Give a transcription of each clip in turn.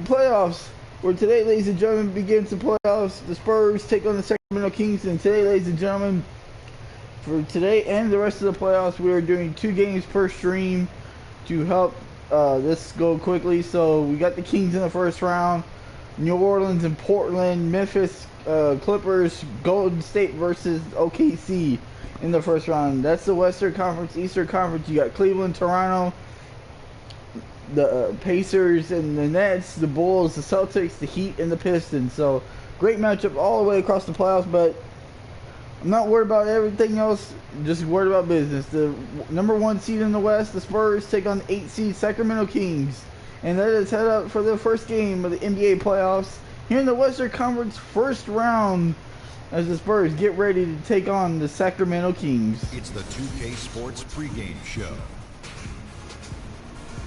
NBA playoffs. Where today, ladies and gentlemen, begins the playoffs. The Spurs take on the Sacramento Kings. And today, ladies and gentlemen, for today and the rest of the playoffs, we are doing 2 games per stream to help this go quickly. So we got the Kings in the first round, New Orleans and Portland, Memphis Clippers, Golden State versus OKC in the first round. That's the Western Conference. Eastern Conference, you got Cleveland, Toronto, the Pacers and the Nets, the Bulls, the Celtics, the Heat, and the Pistons. So great matchup all the way across the playoffs, but I'm not worried about everything else, just worried about business. The number 1 seed in the West, the Spurs, take on the 8 seed Sacramento Kings. And let us head up for the first game of the NBA playoffs here in the Western Conference first round as the Spurs get ready to take on the Sacramento Kings. It's the 2K Sports pregame show.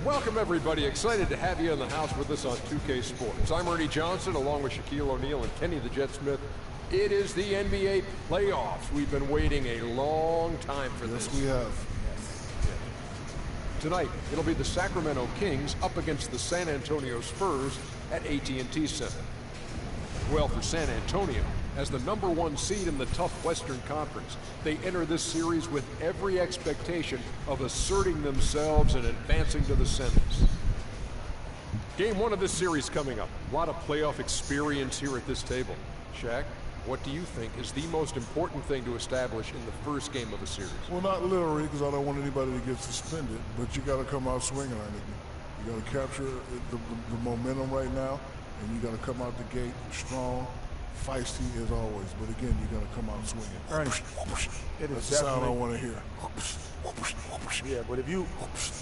Welcome, everybody. Excited to have you in the house with us on 2K Sports. I'm Ernie Johnson, along with Shaquille O'Neal and Kenny the Jet Smith. It is the NBA playoffs. We've been waiting a long time for this. Yes, we have. Tonight, it'll be the Sacramento Kings up against the San Antonio Spurs at AT&T Center. Well, for San Antonio, as the number 1 seed in the tough Western Conference, they enter this series with every expectation of asserting themselves and advancing to the semis. Game 1 of this series coming up. A lot of playoff experience here at this table. Shaq, what do you think is the most important thing to establish in the first game of a series? Well, not literally, because I don't want anybody to get suspended, but you got to come out swinging on it. You got to capture the momentum right now, and you got to come out the gate strong, feisty as always. But again, you got to come out swinging. Ernie, it is That's the sound I want to hear. Yeah, but if you,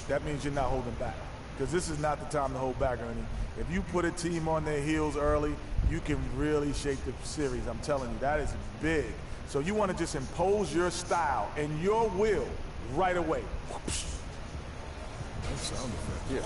that means you're not holding back. Because this is not the time to hold back, Ernie. If you put a team on their heels early, you can really shape the series. I'm telling you, that is big. So you want to just impose your style and your will right away. That sound effect. Yeah.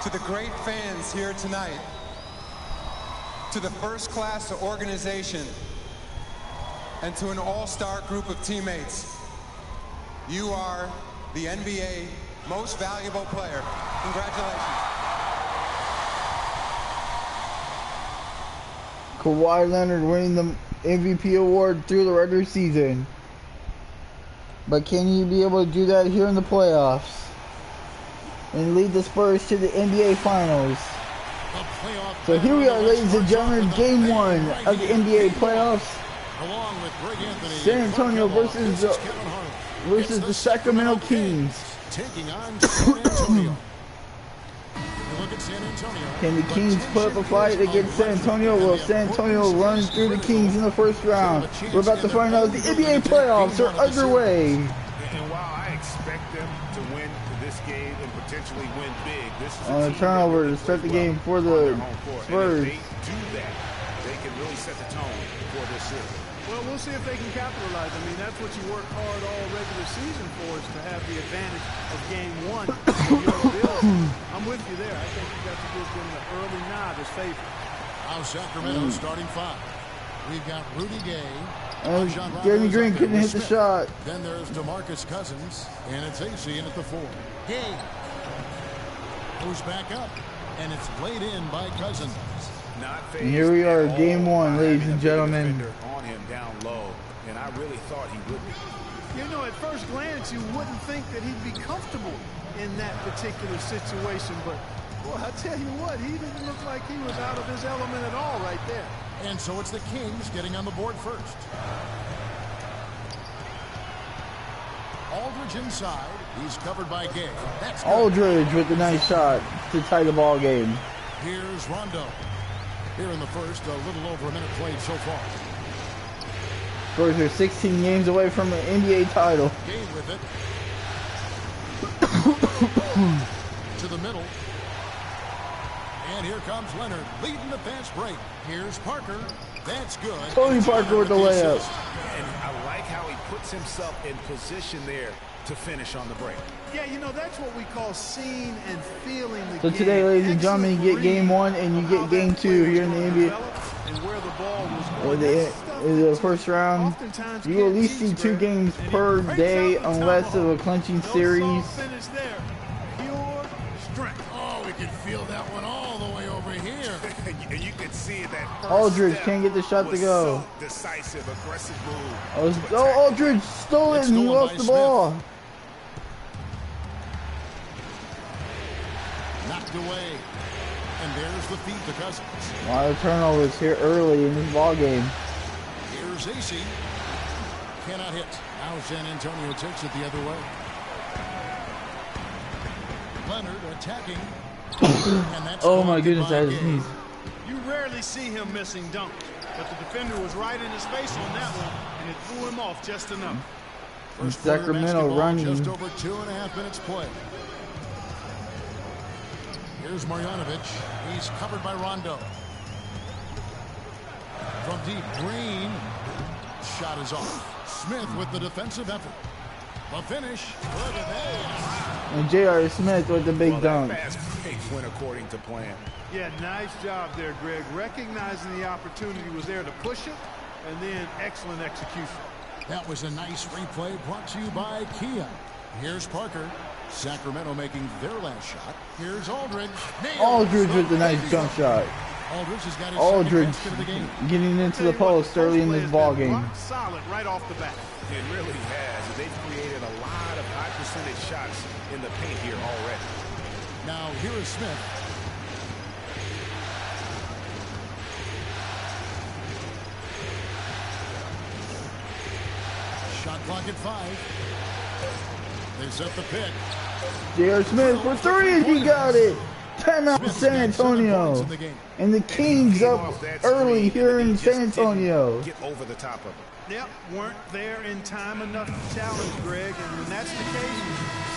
To the great fans here tonight, to the first-class organization, and to an all-star group of teammates, you are the NBA most valuable player. Congratulations. Kawhi Leonard winning the MVP award through the regular season. But can he be able to do that here in the playoffs and lead the Spurs to the NBA Finals? So here we are, ladies and gentlemen, Game 1 of the NBA playoffs. San Antonio versus the Sacramento Kings. Taking on San Antonio. Look at San Antonio. Can the Kings put up a fight against San Antonio? Will San Antonio run through the Kings in the first round? We're about to find out. The NBA playoffs are underway. And while I expect them to win this game and potentially win big, this is On a turnover to start the game for the Spurs. And if they do that, they can really set the tone for this series. Well, we'll see if they can capitalize. I mean, that's what you work hard all regular season for, is to have the advantage of Game 1. I'm with you there. I think you got to give them the early nod as favorite. Now Sacramento starting 5. We've got Rudy Gay. Jeremy Green couldn't hit the shot. Then there's DeMarcus Cousins, and it's AC in at the 4. Gay goes back up, and it's laid in by Cousins. And here we are, Game 1, ladies and gentlemen. On him down low, and I really thought he would be. You know, at first glance, you wouldn't think that he'd be comfortable in that particular situation, but boy, I tell you what, he didn't look like he was out of his element at all right there. And so it's the Kings getting on the board first. Aldridge inside. He's covered by Gay. That's good. Aldridge with a nice shot to tie the ball game. Here's Rondo. Here in the first, a little over a minute played so far. Spurs are 16 games away from an NBA title. Gay with it. To the middle. And here comes Leonard leading the fast break. Here's Parker. That's good. Tony Parker with the layup. And I like how he puts himself in position there to finish on the break. Yeah, you know, that's what we call seeing and feeling the So game. today, ladies and gentlemen, you get game 1 and you get game 2 here in the NBA. And where the ball was In going. the first round, you will at least see 2 games per day unless of a clinching series. Finish there. Pure strength. Oh, we can feel that one all the way over here. And you can see that first Aldridge step can't get the shot to was go. So decisive, aggressive move. Oh, Aldridge stole it and he lost the ball. Knocked away. And there's the feed to Cousins. A lot of turnovers here early in this ball game. Here's AC. Cannot hit. Now San Antonio takes it the other way. Leonard attacking. And that's Oh my goodness, I had to sneeze. You rarely see him missing dunks, but the defender was right in his face on that one, and it threw him off just enough. First quarter Sacramento basketball, running. Just over 2.5 minutes play. Here's Marjanovic. He's covered by Rondo. From deep, Green. Shot is off. Smith with the defensive effort. The finish. Look at that. And J.R. Smith with the big dunk. That fast break went according to plan. Yeah, nice job there, Greg. Recognizing the opportunity was there to push it, and then excellent execution. That was a nice replay brought to you by Kia. Here's Parker. Sacramento making their last shot. Here's Aldridge. Aldridge with the nice jump shot. Aldridge has got his Aldridge second basket of the game. getting into the post early in this ball game. Rock solid right off the bat. It really has. They've created a lot of high percentage shots in the paint here already. Now here is Smith. Shot clock at 5. They set the pick. J.R. Smith for 3 and he got it. Timeout San Antonio. And the Kings up early here in San Antonio. Get over the top of it. Yep, weren't there in time enough to challenge Greg, and when that's the case,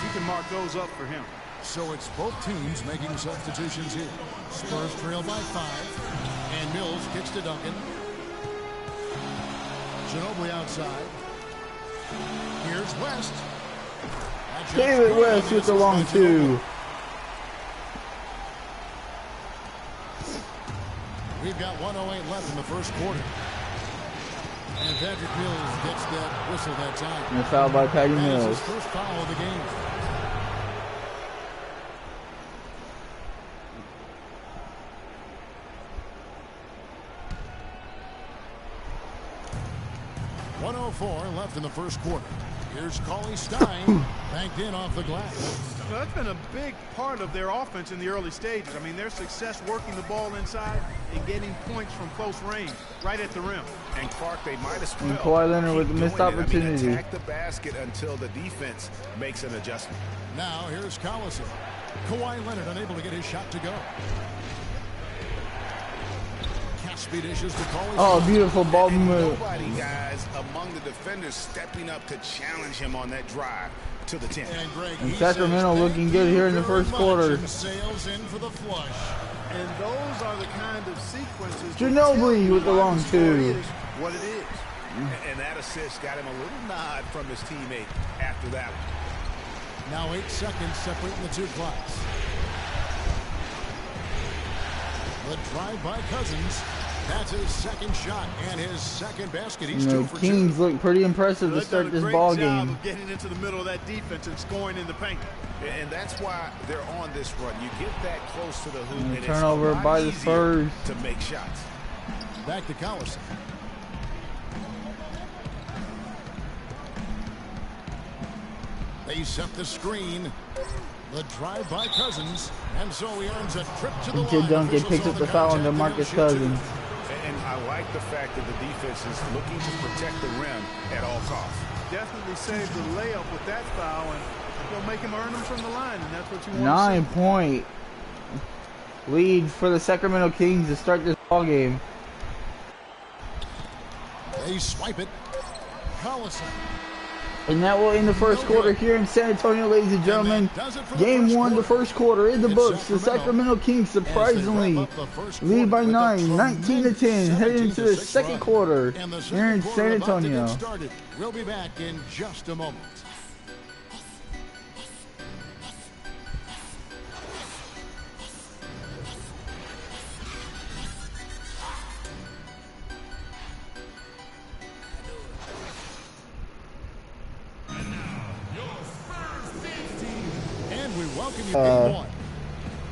you can mark those up for him. So it's both teams making substitutions here. Spurs trail by 5. And Mills kicks to Duncan. Ginobili outside. Here's West. David West with the long 2. We've got 1:08 left in the first quarter. And Patrick Mills gets that whistle that time. And a foul by Patty That is Mills. his first foul of the game. .104 left in the first quarter. Here's Cauley Stein, banked in off the glass. Well, that's been a big part of their offense in the early stages. I mean, their success working the ball inside and getting points from close range, right at the rim. And Clark, they might as well And Kawhi Leonard with the keep missed doing it. I mean, opportunity. attack the basket until the defense makes an adjustment. Now here's Collison. Kawhi Leonard unable to get his shot to go. Caspi dishes to Cauley. Oh, beautiful ball move. Nobody, guys, among the defenders stepping up to challenge him on that drive to the 10. And Greg, And he Sacramento says, looking good here in the "Thank you first very quarter." much," and sails in for the flush. And those are the kind of sequences. Ginobili with the long 2. What it is. And that assist got him a little nod from his teammate after that one. Now 8 seconds separating the two clocks. The drive by Cousins. That's his second shot and his second basket. He's And 2 the for 2. Kings look pretty impressive to They've done start a this great ball job game. of getting into the middle of that defense and scoring in the paint. And that's why they're on this run. You get that close to the hoop, And and turnover it's a lot by the easier Spurs. to make shots. Back to Collison. They set the screen. The drive by Cousins. And so he earns a trip to the And Kid line. Duncan Officials picks saw up the foul on contact and DeMarcus he'll shoot Cousins. And I like the fact that the defense is looking to protect the rim at all costs. Definitely saved the layup with that foul, and they'll make him earn them from the line, and that's what you want to see. 9-point lead for the Sacramento Kings to start this ball game. They swipe it. Collison. And that will end the first quarter here in San Antonio, ladies and gentlemen. Game 1, the first quarter in the books. The Sacramento Kings surprisingly lead by 9, 19-10, heading into the second quarter here in San Antonio. We'll be back in just a moment.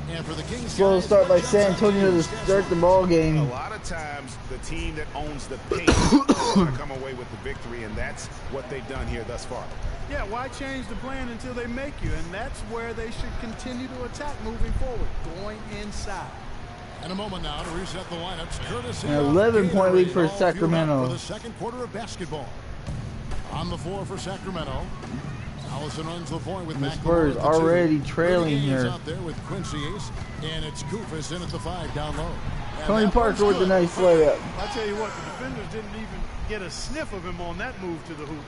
And for the Kings, slow start by San Antonio to start the ball game. A lot of times, the team that owns the pace is going to come away with the victory, and that's what they've done here thus far. Yeah, why change the plan until they make you? And that's where they should continue to attack moving forward, going inside. In a moment now to reset the lineups. Courtesy an 11-point lead for Sacramento. For the second quarter of basketball. On the floor for Sacramento. Allison runs the point with the Spurs already trailing here. Out there with Quincy Ace, and it's Koufos in at the 5 down low. Tony Parker with the nice layup. I tell you what, the defenders didn't even get a sniff of him on that move to the hoop.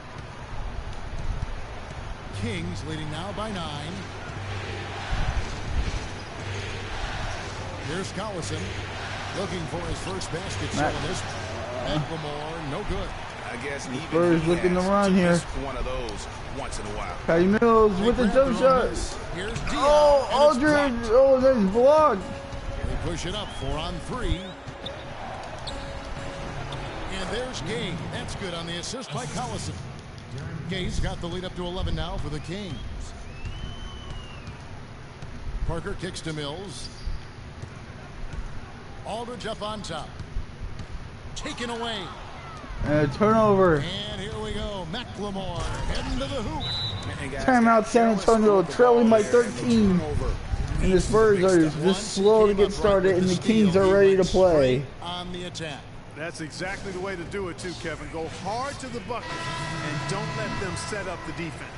Kings leading now by 9. Here's Collison looking for his first basket. McLemore, no good. I guess Spurs looking to run here. One of those once in a while. Patty Mills with the jump shot. Oh, Aldridge. Oh, that's blocked. They push it up 4 on 3. And there's Gay. That's good on the assist by Collison. Gay's got the lead up to 11 now for the Kings. Parker kicks to Mills. Aldridge up on top. Taken away. And a turnover. And here we go. McLemore heading to the hoop. Timeout San Antonio trailing by 13. And the Spurs are just slow to get started, and the Kings are ready to play. On the attack. That's exactly the way to do it too, Kevin. Go hard to the bucket and don't let them set up the defense.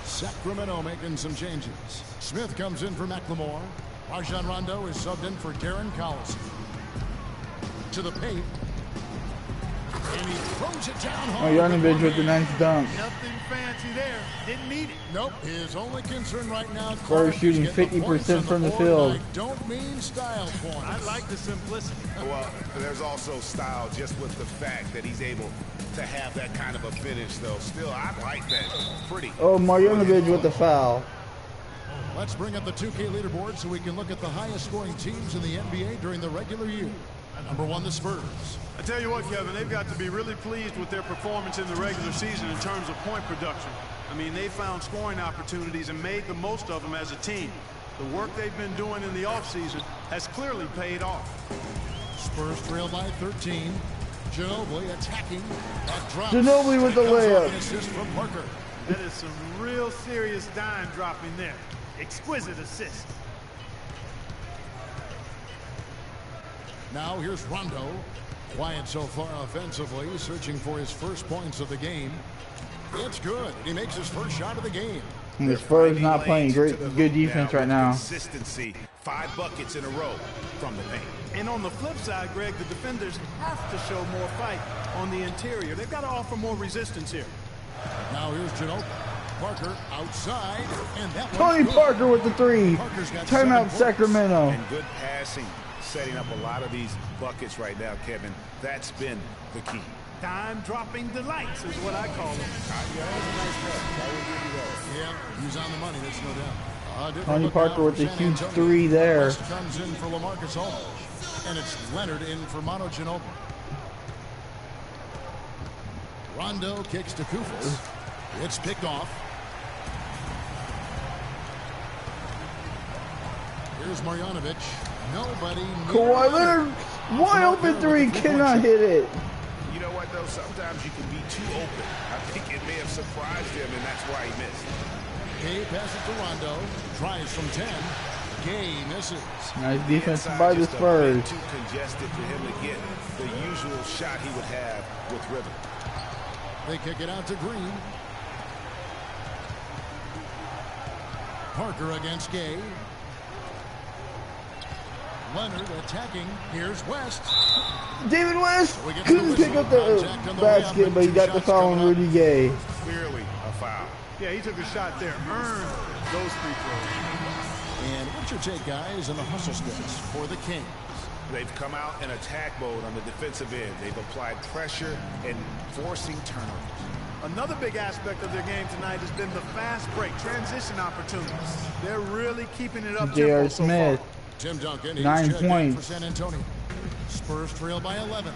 Sacramento making some changes. Smith comes in for McLemore. Rajon Rondo is subbed in for Darren Collison. To the paint. And he throws it down hard. Marjanovic with the nice dunk. Nothing fancy there. Didn't need it. Nope. His only concern right now. Spurs shooting 50% from the field. I don't mean style points. I like the simplicity. Well, there's also style just with the fact that he's able to have that kind of a finish, though. Still, I like that. Pretty. Oh, Marjanovic with the foul. Let's bring up the 2K leaderboard so we can look at the highest scoring teams in the NBA during the regular year. Number 1, the Spurs. I tell you what, Kevin, they've got to be really pleased with their performance in the regular season in terms of point production. I mean, they found scoring opportunities and made the most of them as a team. The work they've been doing in the offseason has clearly paid off. Spurs trail by 13. Ginobili attacking. Ginobili with the layup. An assist from Parker. That is some real serious dime dropping there. Exquisite assist. Now here's Rondo. Quiet so far offensively, searching for his first points of the game. It's good. He makes his first shot of the game. And the Spurs not playing good defense right now. Consistency, 5 buckets in a row from the paint. And on the flip side, Greg, the defenders have to show more fight on the interior. They've got to offer more resistance here. Now here's Ginobili. Parker outside, and that Tony Parker with the 3. Timeout Sacramento. And good passing, setting up a lot of these buckets right now, Kevin. That's been the key. Dime-dropping delights is what I call them. Yeah, he's on the money, that's no doubt. Tony Parker with the huge 3 there. West comes in for LaMarcus Aldridge, and it's Leonard in for Manu Ginobili. Rondo kicks to Koufos. It's picked off. Here's Marjanovic. Nobody. Kawhi Leonard, wide open 3, cannot hit it. You know what, though? Sometimes you can be too open. I think it may have surprised him, and that's why he missed. Gay passes to Rondo. Tries from 10. Gay misses. Nice defense by the Spurs. Too congested for him to get the usual shot he would have with rhythm. They kick it out to Green. Parker against Gay. Leonard attacking. Here's West. David West couldn't pick up the basket, but he got the foul on Rudy Gay. Clearly a a foul. Yeah, he took a shot there, earned those free throws. And what's your take, guys, on the hustle stats for the Kings? They've come out in attack mode on the defensive end. They've applied pressure and forcing turnovers. Another big aspect of their game tonight has been the fast break, transition opportunities. They're really keeping it up J.R. tempo so far. Smith, Tim Duncan, he's 9 checked in points. for San Antonio. Spurs trail by 11.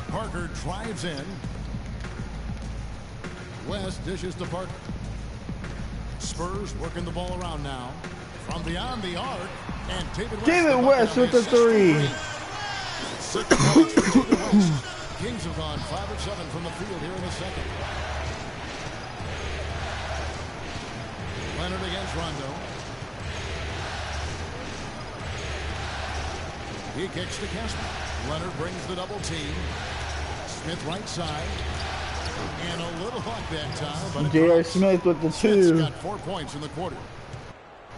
Parker drives in. West dishes to Parker. Spurs working the ball around now. From beyond the arc. And David West with the 3. 6 points for David West. Kings have gone 5 of 7 from the field here in the second. Leonard against Rondo. He kicks to Kessler. Leonard brings the double team. Smith right side. And a little luck that time. But J.R. Smith with the 2. Smith's got 4 points in the quarter.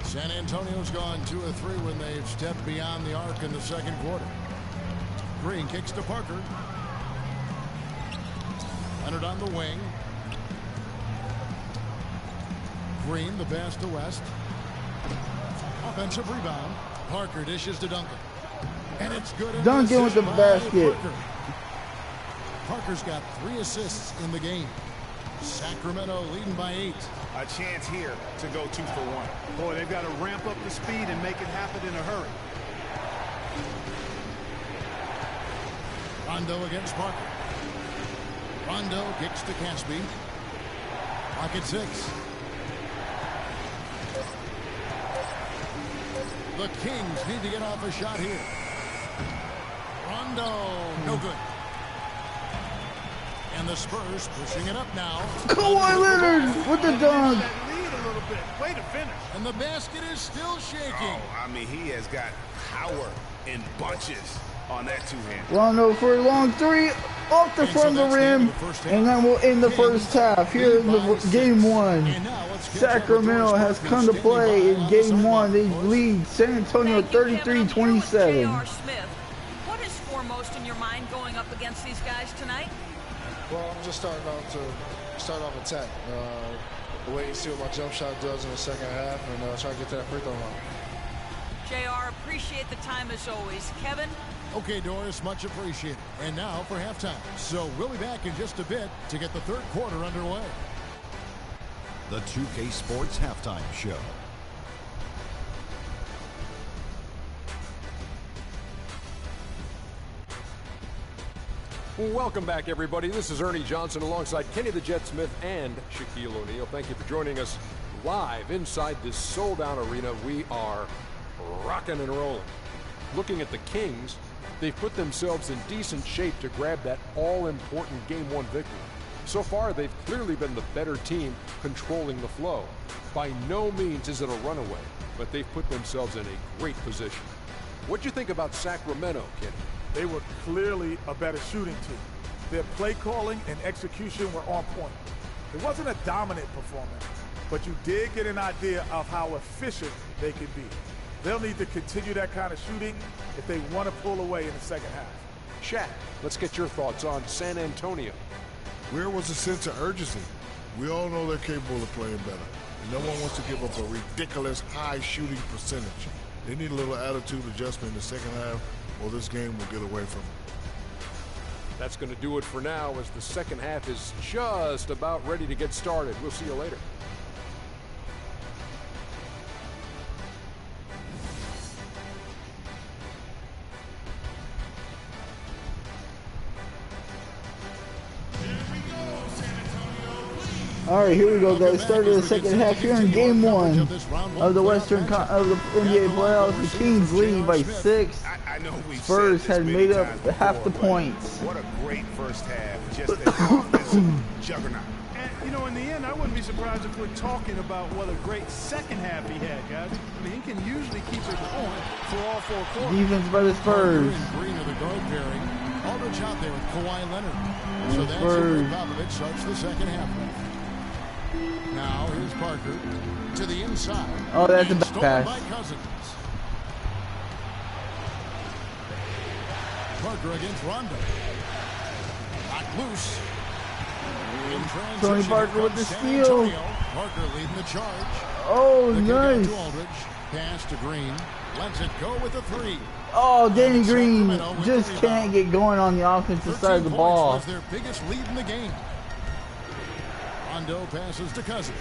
San Antonio's gone 2 of 3 when they've stepped beyond the arc in the second quarter. Green kicks to Parker. Leonard on the wing. Green, the pass to West. Offensive rebound. Parker dishes to Duncan. And it's good. Duncan with the basket. Parker's got 3 assists in the game. Sacramento leading by 8. A chance here to go 2 for 1. Boy, they've got to ramp up the speed and make it happen in a hurry. Rondo against Parker. Rondo kicks to Caspi. Pocket 6. The Kings need to get off a shot here. Rondo, no good. And the Spurs pushing it up now. Kawhi Leonard with the dunk. That lead a little bit. Way to finish. And the basket is still shaking. Oh, I mean, he has got power in bunches on that two-hand. Rondo for a long 3 off the front of the rim, and then we'll end the first half. Here in the game 1. Sacramento has come to play in game 1. They lead San Antonio 33-27. J.R. Smith, what is foremost in your mind going up against these guys tonight? Well, I'm just starting off attack. Wait and see what my jump shot does in the second half, and try to get to that free throw line. JR, appreciate the time as always. Kevin? Okay, Doris, much appreciated. And now for halftime. So we'll be back in just a bit to get the third quarter underway. The 2K Sports Halftime Show. Welcome back, everybody. This is Ernie Johnson alongside Kenny the Jet Smith and Shaquille O'Neal. Thank you for joining us live inside this sold-out arena. We are rocking and rolling. Looking at the Kings, they've put themselves in decent shape to grab that all-important Game 1 victory. So far, they've clearly been the better team controlling the flow. By no means is it a runaway, but they've put themselves in a great position. What'd you think about Sacramento, Kenny? They were clearly a better shooting team. Their play calling and execution were on point. It wasn't a dominant performance, but you did get an idea of how efficient they can be. They'll need to continue that kind of shooting if they want to pull away in the second half. Shaq, let's get your thoughts on San Antonio. Where was the sense of urgency? We all know they're capable of playing better. And no one wants to give up a ridiculous high shooting percentage. They need a little attitude adjustment in the second half, or this game will get away from them. That's going to do it for now as the second half is just about ready to get started. We'll see you later. All right, here we go, guys. Start of the second half here in game 1 of the of the NBA playoffs. The Kings lead by 6. I know we Spurs said this had many made up times half the before, but points. What a great first half. Just an offensive juggernaut. And, you know, in the end, I wouldn't be surprised if we're talking about what a great second half he had, guys. I mean, he can usually keep it going for all 4 quarters. Defense by the Spurs. Green are the guard pairing. Aldridge out there with Kawhi Leonard. So that's Spurs. where Popovich starts the second half. Now here's Parker to the inside. Oh, that's a And bad stolen pass. by Cousins. Parker against Rondo. Knocked loose. In Tony transition, Parker here with the comes San steal. Antonio. Parker leading the charge. Oh, The kick out nice. to Aldridge. Pass to Green. Lets it go with the three. Oh, Danny And Green Sacramento with just the can't rebound. get going on the offensive side of the 13 ball. points was their biggest lead in the game. Rondo passes to Cousins.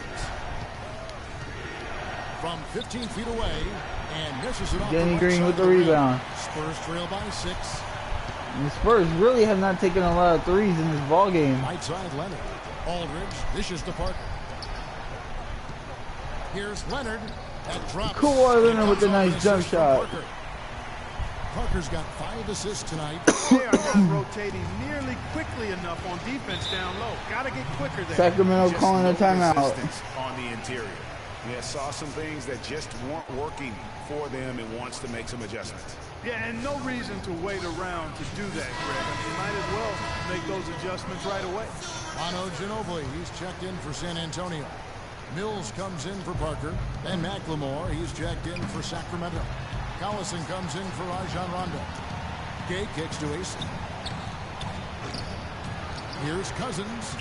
From 15 feet away and misses it off the Danny right Green side with of the rim. rebound. Spurs trail by 6. And the Spurs really have not taken a lot of threes in this ball game. Right side Leonard. Aldridge dishes to Parker. Here's Leonard. That drops. Kawhi Leonard It with the comes off nice an jump assist from shot. Parker. Parker's got 5 assists tonight. They are not rotating nearly quickly enough on defense down low. Got to get quicker there. Sacramento Just calling a no timeout. resistance on the interior. Yeah, saw some things that just weren't working for them and wants to make some adjustments. Yeah, and no reason to wait around to do that, Greg. I mean, you might as well make those adjustments right away. Manu Ginobili, he's checked in for San Antonio. Mills comes in for Parker. And McLemore, he's checked in for Sacramento. Collison comes in for Rajon Rondo. Gay kicks to Ace. Here's Cousins.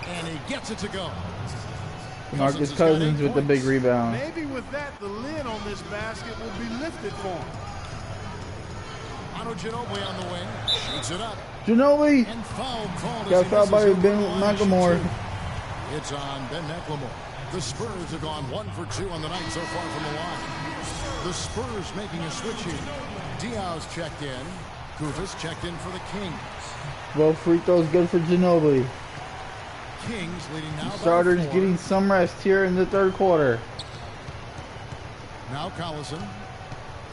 And he gets it to go. Marcus has got 8 Cousins with the big points. rebound. Maybe with that, the lid on this basket will be lifted for him. Manu Ginobili on the wing. Shoots it up. Ginobili And foul called. got as he fouled by misses over Ben the line to shoot McLemore. 2. It's on Ben McLemore. The Spurs have gone 1 for 2 on the night so far from the line. The Spurs making a switch here. Diaw's checked in. Kufis checked in for the Kings. Both free throws good for Ginobili. Kings leading now by Starters 4. getting some rest here in the third quarter. Now Collison.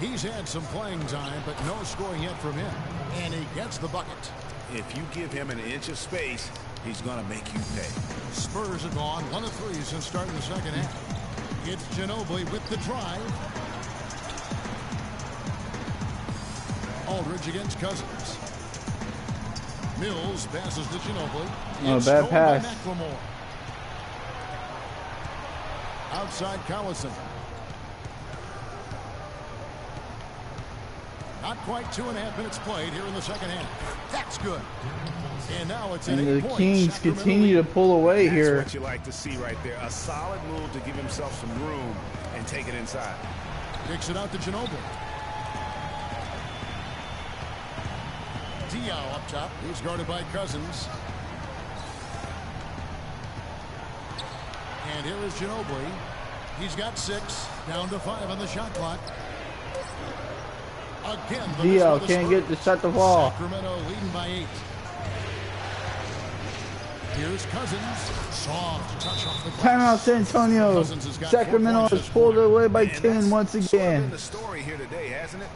He's had some playing time, but no scoring yet from him. And he gets the bucket. If you give him an inch of space, he's going to make you pay. Spurs have gone 1 of 3 since starting the second half. It's Ginobili with the drive. Aldridge against Cousins. Mills passes to Ginobili. Oh, It's bad stolen pass. by McLemore. Outside Collison. Not quite 2.5 minutes played here in the second half. That's good. And now it's an And 8 the point Kings Sacramento continue to lead. pull away That's here. what you like to see right there. A solid move to give himself some room and take it inside. Kicks it out to Ginobili. Diaw up top. He's guarded by Cousins. And here is Ginobili. He's got 6. Down to 5 on the shot clock. Again, the miss by Diaw the can't Spurs. get to shut the ball. Sacramento leading by 8. Here's Cousins. Soft touch off the glass. Timeout San Antonio. Cousins has got 4 Sacramento points has this pulled quarter. away by And 10 that's once sort of been again. the story here today, hasn't it?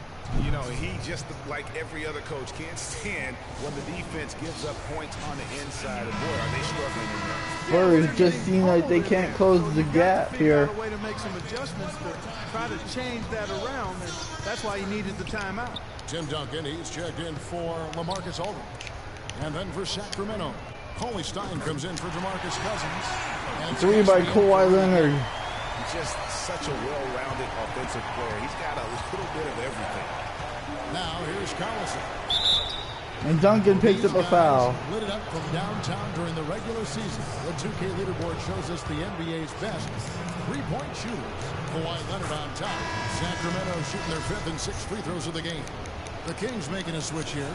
You know, he just, like every other coach, can't stand when the defense gives up points on the inside. And boy, are they struggling in there. Spurs just seem like they can't close the gap here. A way to make some adjustments to try to change that around, and that's why he needed the timeout. Tim Duncan, he's checked in for LaMarcus Aldridge. And then for Sacramento, Coley Stein comes in for DeMarcus Cousins. And 3 by Kawhi Leonard. He's just such a well-rounded offensive player. He's got a little bit of everything. Now here's Collison. And Duncan picks up a foul. Lit it up from downtown during the regular season. The 2K leaderboard shows us the NBA's best three-point shooters. Kawhi Leonard on top. Sacramento shooting their 5th and 6th free throws of the game. The Kings making a switch here.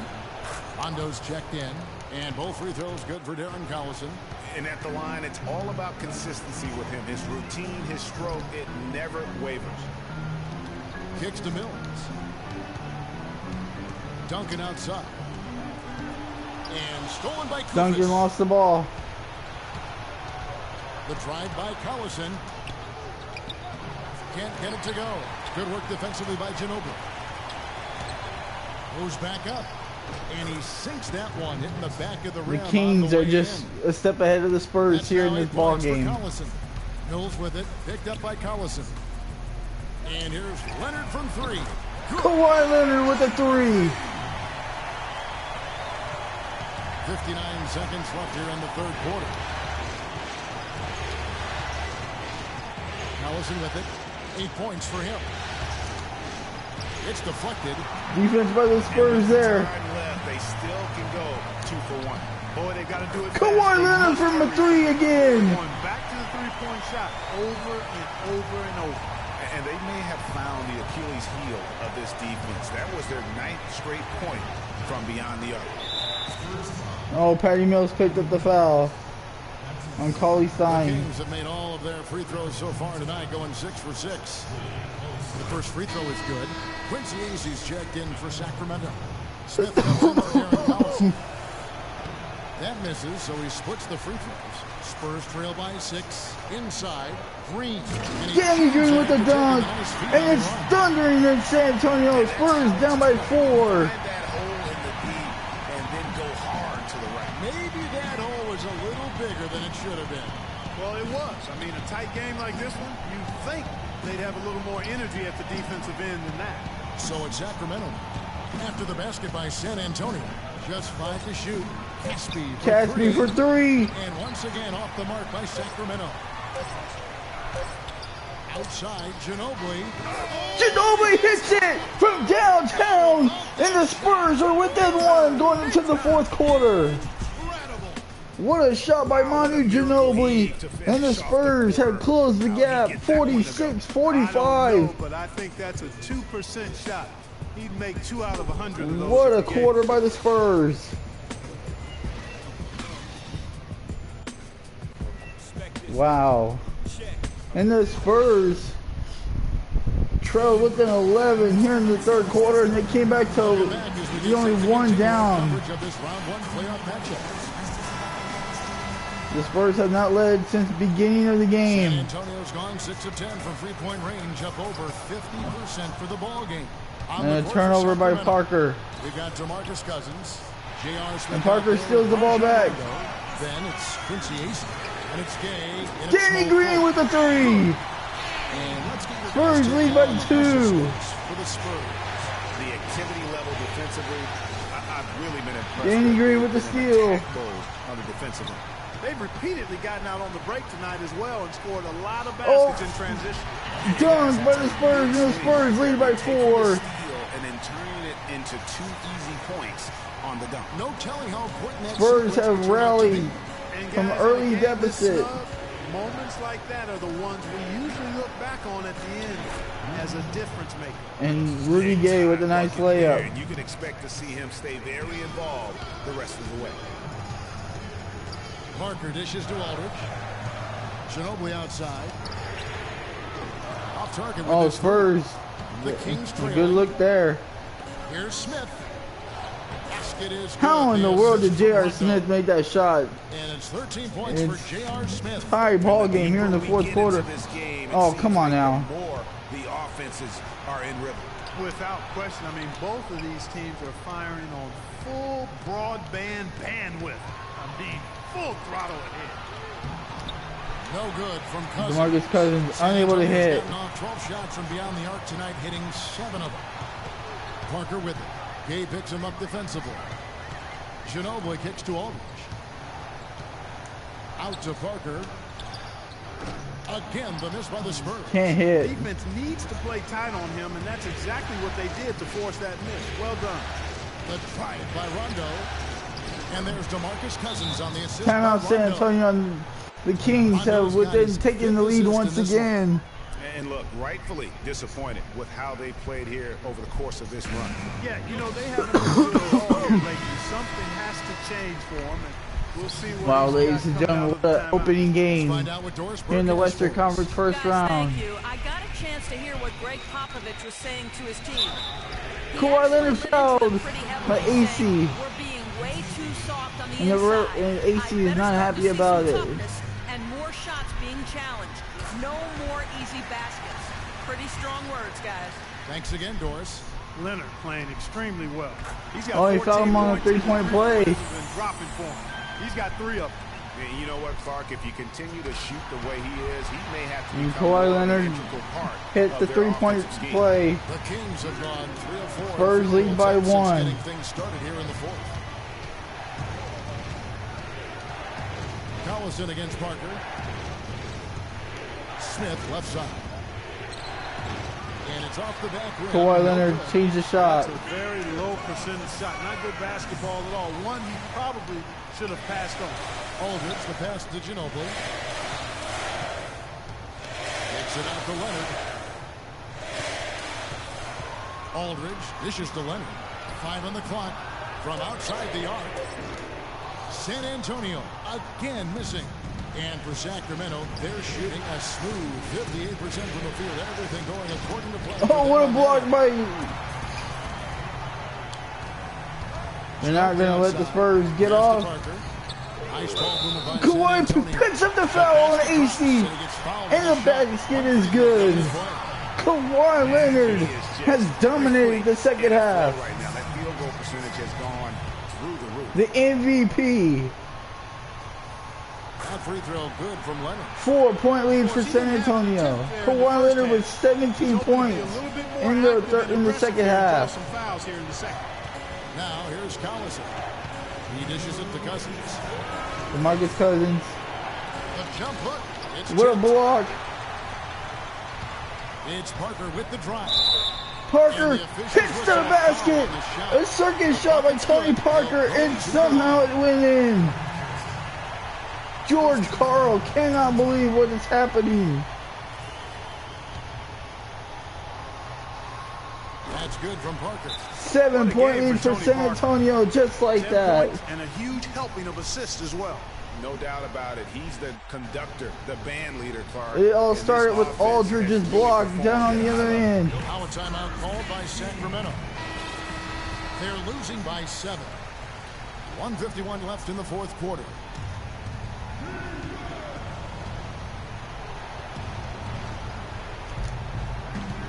Rondo's checked in. And both free throws good for Darren Collison. And at the line, it's all about consistency with him. His routine, his stroke, it never wavers. Kicks to Mills. Duncan outside. And stolen by Kufis. Duncan lost the ball. The drive by Collison. Can't get it to go. Good work defensively by Ginobili. Moves back up. And he sinks that one, hitting the back of the rim. The Kings are just a step ahead of the Spurs That's here now in this 8 ball points for game. Collison. Mills with it, picked up by Collison. And here's Leonard from 3. Good. Kawhi Leonard with a 3. 59 seconds left here in the third quarter. Collison with it. 8 points for him. It's deflected. Defense by the Spurs there. Time left, they still can go 2 for 1. Boy, they got to do it fast. Kawhi Leonard from the three again. Going back to the three-point shot over and over and over. And they may have found the Achilles heel of this defense. That was their 9th straight point from beyond the arc. Oh, Patty Mills picked up the foul on Cauley Stein. The Kings have made all of their free throws so far tonight, going 6 for 6. The first free throw is good. Quincy Azee's checked in for Sacramento. Smith comes in for Darren Collison. That misses, so he splits the free throws. Spurs trail by 6. Inside, Green. Danny Green with the dunk. And it's thundering in San Antonio. Spurs down by 4. Find that hole in the D and then go hard to the right. Maybe that hole was a little bigger than it should have been. Well, it was. I mean, a tight game like this one, you think they'd have a little more energy at the defensive end than that. So it's Sacramento. After the basket by San Antonio. Just 5 to shoot. Caspi for 3. And once again off the mark by Sacramento. Outside, Ginobili. Ginobili hits it from downtown. And the Spurs are within 1 going into the 4th quarter. What a shot by Manu Ginobili. And the Spurs have closed the gap 46-45. But I think that's a 2% shot. He'd make 2 out of 100 of those. What a quarter by the Spurs. Wow. And the Spurs trailed within 11 here in the 3rd quarter, and they came back to the only 1 down. The Spurs have not led since the beginning of the game. San Antonio's gone 6 of 10 from three-point range, up over 50% for the ball game. And a turnover by Parker. We got DeMarcus Cousins, J.R. Smith, and Parker steals the ball back. Then it's Quincy Azee, and it's Gay. And Danny Green with the 3. And let's get Spurs lead by 2. For the Spurs. The activity level defensively, I've really been impressed. Danny Green with the steal. On the defensive end. They've repeatedly gotten out on the break tonight as well and scored a lot of baskets in transition. Dunk by the Spurs, and the Spurs lead by 4. And then turning it into 2 easy points on the dunk. No telling how important that Spurs have rallied And from guys, early in a game this deficit. snug, moments like that are the ones we usually look back on at the end as a difference maker. And Rudy Gay with a nice layup. And you can expect to see him stay very involved the rest of the way. Parker dishes to Aldridge. Ginobili outside. Off target. Oh, Spurs. The Kings Good look there. Here's Smith. Basket is good. How in the world did J.R. Smith make that shot? And it's 13 points for J.R. Smith. Tie ball game here in the 4th quarter. Oh, come on now. More the offenses are in rhythm. Without question, I mean, both of these teams are firing on full broadband bandwidth. I mean, full throttle ahead. No good from Cousins. DeMarcus Cousins unable to hit. 12 shots from beyond the arc tonight, hitting 7 of them. Parker with it. Gay picks him up defensively. Ginobili kicks to Aldridge. Out to Parker. Again, the miss by the Spurs. Can't hit. Defense needs to play tight on him, and that's exactly what they did to force that miss. Well done. The try by Rondo. And there's DeMarcus Cousins on the assist. Timeout San Antonio. The Kings have taken the lead once again. And look, rightfully disappointed with how they played here over the course of this run. Yeah, you know, they haven't been good at all here lately. Something has to change for them. And we'll see what Wow, ladies and gentlemen, what an opening game in the Western Conference first round. Thank you. I got a chance to hear what Greg Popovich was saying to his team. Kawhi Leonard fouled by AC. We're being way too soft on the inside. And AC is not happy about it. And more shots being challenged. No more easy baskets. Pretty strong words, guys. Thanks again, Doris. Leonard playing extremely well. He's got Oh, he fouled him on a 3-point play. Dropping for him. He's got 3 of them. And you know what, Clark? If you continue to shoot the way he is, he may have to And become Kawhi an Leonard integral part hit of the their 3-point offensive scheme. play. The Kings have gone 3 of 4. Spurs lead by 1. Getting things started here in the 4th. Collison against Parker. Smith left side. And it's off the back rim. Kawhi Leonard changed the shot. That's a very low percentage shot. Not good basketball at all. One he probably should have passed on. Aldridge, the pass to Ginobili. Takes it out to Leonard. Aldridge dishes to Leonard. 5 on the clock from outside the arc. San Antonio again missing. And for Sacramento, they're shooting a smooth 58% from the field. Everything going according to plan. Oh, what a block by... They're not going to let the Spurs get off. Kawhi picks up the foul on AC. And the basket is good. Kawhi Leonard has dominated the second half. Right now, that field goal percentage has gone through the roof. The MVP. That free throw good from Leonard. 4-point lead for San Antonio. Kawhi Leonard with 17 points in the second half. Some fouls here in the second. Now here's Collison. He dishes it to Cousins. DeMarcus Cousins. The jump hook. It's What a tipped. block. It's Parker with the drive. Parker hits the basket. A circuit shot by Tony Parker, and somehow it went in. George Karl cannot believe what is happening. That's good from Parker. 7-point lead for San Antonio, just like that. And a huge helping of assists as well. No doubt about it. He's the conductor, the band leader, Clark. It all started with Aldridge's block down on the other end. Now a timeout called by Sacramento. They're losing by 7. 1:51 left in the fourth quarter.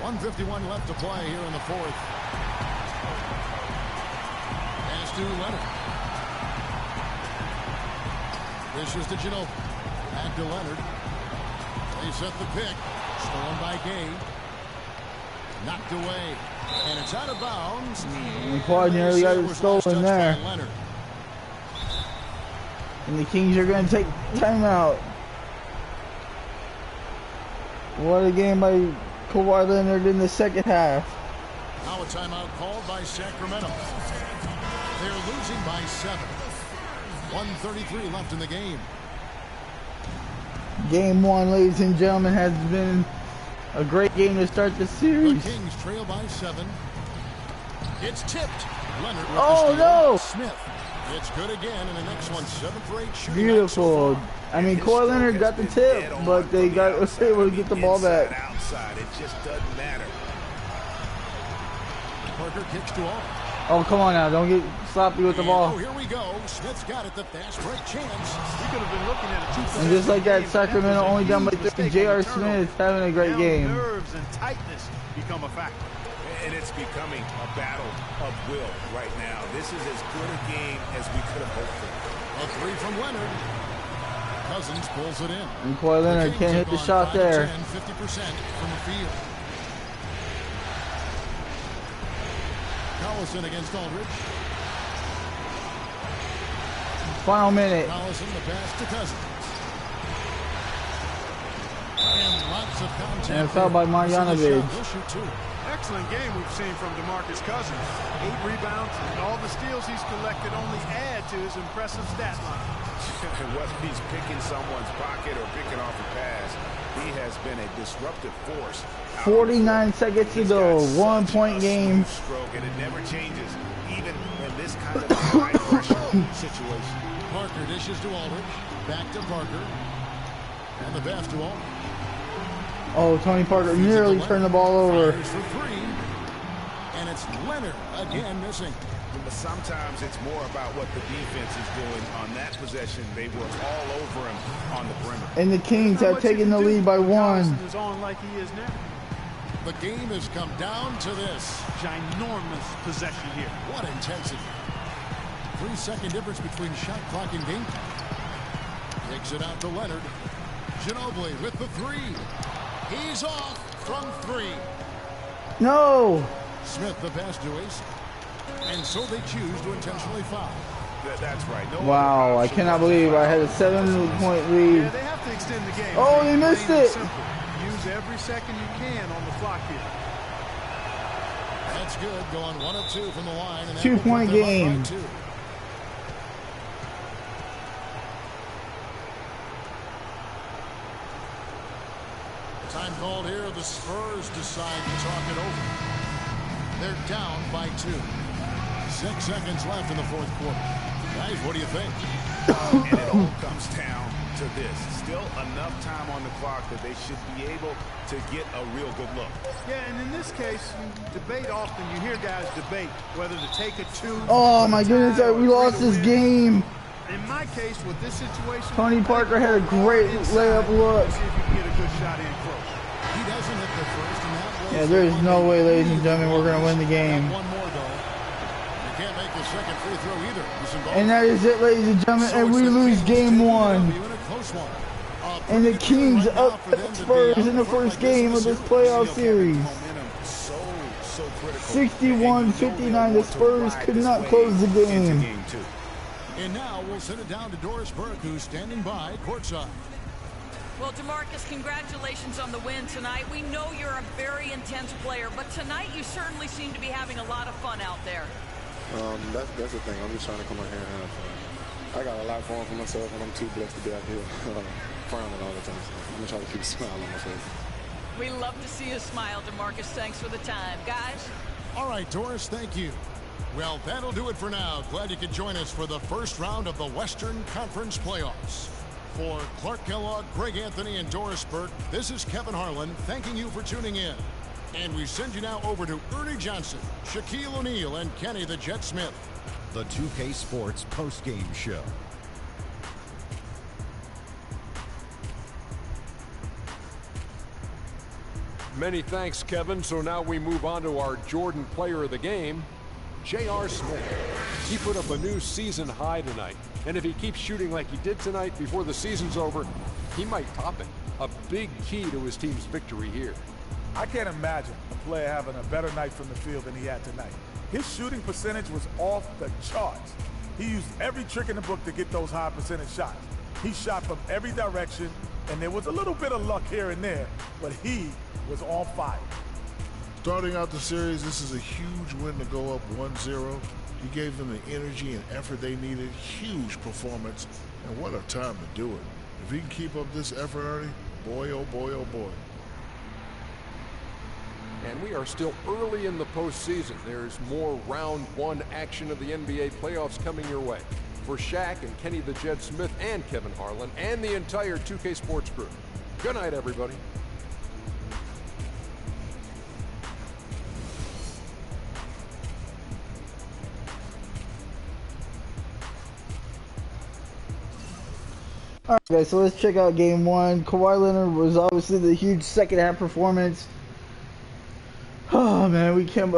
.151 left to play here in the fourth. Pass to Leonard. This is to Ginobili. Back to Leonard. They set the pick. Stolen by Gay. Knocked away. And it's out of bounds. And Kawhi nearly got it stolen there. And the Kings are going to take timeout. What a game by Kawhi Leonard in the second half. Now a timeout called by Sacramento. They're losing by 7. 1:33 left in the game. Game 1, ladies and gentlemen, has been a great game to start the series. The Kings trail by 7. It's tipped. Leonard with Oh, the steal. no. Smith. It's good again, and the next one 7 for 8 shooting. Beautiful. I mean, Kawhi Leonard got the tip, but they was able to get the ball back. Outside, it just doesn't matter. Parker kicks to all. Oh, come on now. Don't get sloppy with the ball. Oh, here we go. Smith's got it. The fast break chance. We could have been looking at a 2-point And just like that, game. Sacramento only down by 3. J.R. Smith having a great Now game. Nerves and tightness become a factor. And it's becoming a battle of will right now. This is as good a game as we could have hoped for. A 3 from Leonard. Cousins pulls it in. And Kawhi Leonard can't hit the shot there. 50% from the field. Collison against Aldridge. Final minute. Collison, the pass to Cousins. And lots of contact. And a foul by Marjanovic. He'll shoot 2. Excellent game we've seen from DeMarcus Cousins. 8 rebounds, and all the steals he's collected only add to his impressive stat line. Whether he's picking someone's pocket or picking off a pass, he has been a disruptive force. 49 seconds to go. 1-point game. Stroke, and it never changes, even in this kind of high-pressure situation. Parker dishes to Aldridge. Back to Parker. And the pass to Aldridge. Oh, Tony Parker nearly turned the ball over. Fires for 3. And it's Leonard again missing. But sometimes it's more about what the defense is doing on that possession. They were all over him on the perimeter. And the Kings have taken the lead by 1. Is on like he is now. The game has come down to this. Ginormous possession here. What intensity. 3-second difference between shot clock and game clock. Takes it out to Leonard. Ginobili with the 3. He's off from 3. No. Smith the pass to Ace. And so they choose to intentionally foul. That's right. No Wow, I cannot believe I had a 7-point lead. Yeah, they have to extend the game. Oh, he missed it. Use every second you can on the clock here. That's good. Going 1 of 2 from the line. And 2-point game. Time called here. The Spurs decide to talk it over. They're down by 2. 6 seconds left in the fourth quarter. Guys, what do you think? And it all comes down to this. Still enough time on the clock that they should be able to get a real good look. Yeah, and in this case, you debate often. You hear guys debate whether to take a 2. Oh my goodness, we lost this game. In my case, with this situation, Tony Parker had a great layup look. See if you can get a good shot in close. He doesn't hit the first, and that Yeah, there is no way, ladies and gentlemen, we're going to win the game. One more, though. You can't make the second free throw either. And that is it, ladies and gentlemen, and we lose game 1. And the Kings up at Spurs in the first game of this playoff series. 61-59, the Spurs could not close the game. And now we'll send it down to Doris Burke, who's standing by courtside. Well, DeMarcus, congratulations on the win tonight. We know you're a very intense player, but tonight you certainly seem to be having a lot of fun out there. That's the thing. I'm just trying to come out here and have fun. I got a lot going for myself, and I'm too blessed to be out here frowning all the time. So I'm going to try to keep a smile on my face. We love to see you smile, DeMarcus. Thanks for the time. Guys? All right, Doris, thank you. Well, that'll do it for now. Glad you could join us for the first round of the Western Conference Playoffs. For Clark Kellogg, Greg Anthony, and Doris Burke, this is Kevin Harlan thanking you for tuning in. And we send you now over to Ernie Johnson, Shaquille O'Neal, and Kenny the Jet Smith. The 2K Sports postgame show. Many thanks, Kevin. So now we move on to our Jordan player of the game, J.R. Smith. He put up a new season high tonight. And if he keeps shooting like he did tonight before the season's over, he might top it. A big key to his team's victory here. I can't imagine a player having a better night from the field than he had tonight. His shooting percentage was off the charts. He used every trick in the book to get those high percentage shots. He shot from every direction, and there was a little bit of luck here and there, but he was on fire. Starting out the series, this is a huge win to go up 1-0. He gave them the energy and effort they needed. Huge performance, and what a time to do it. If he can keep up this effort, Ernie, boy, oh boy, oh boy. And we are still early in the postseason. There's more round 1 action of the NBA playoffs coming your way. For Shaq and Kenny the Jet Smith and Kevin Harlan and the entire 2K Sports crew. Good night, everybody. All right, guys, so let's check out game 1. Kawhi Leonard was obviously the huge second half performance. Oh, man, we can't...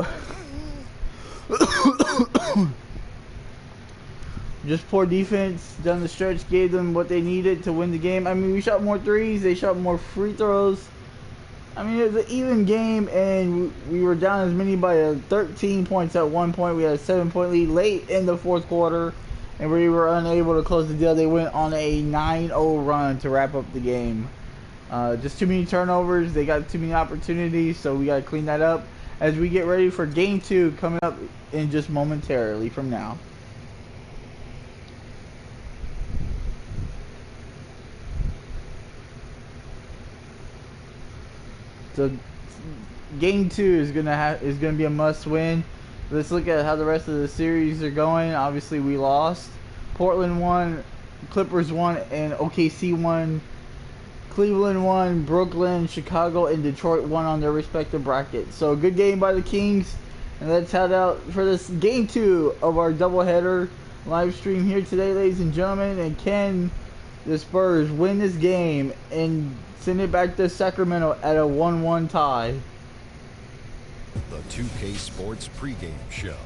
Just poor defense down the stretch gave them what they needed to win the game. I mean, we shot more threes. They shot more free throws. I mean, it was an even game, and we were down as many by 13 points at one point. We had a 7-point lead late in the fourth quarter, and we were unable to close the deal. They went on a 9-0 run to wrap up the game. Just too many turnovers. They got too many opportunities, so we got to clean that up as we get ready for game 2 coming up in just momentarily from now. So game 2 is gonna be a must win. Let's look at how the rest of the series are going. Obviously we lost. Portland won, Clippers won, and OKC won. Cleveland won, Brooklyn, Chicago, and Detroit won on their respective brackets. So a good game by the Kings. And let's head out for this game 2 of our doubleheader live stream here today, ladies and gentlemen. And can the Spurs win this game and send it back to Sacramento at a 1-1 tie? The 2K Sports pregame show.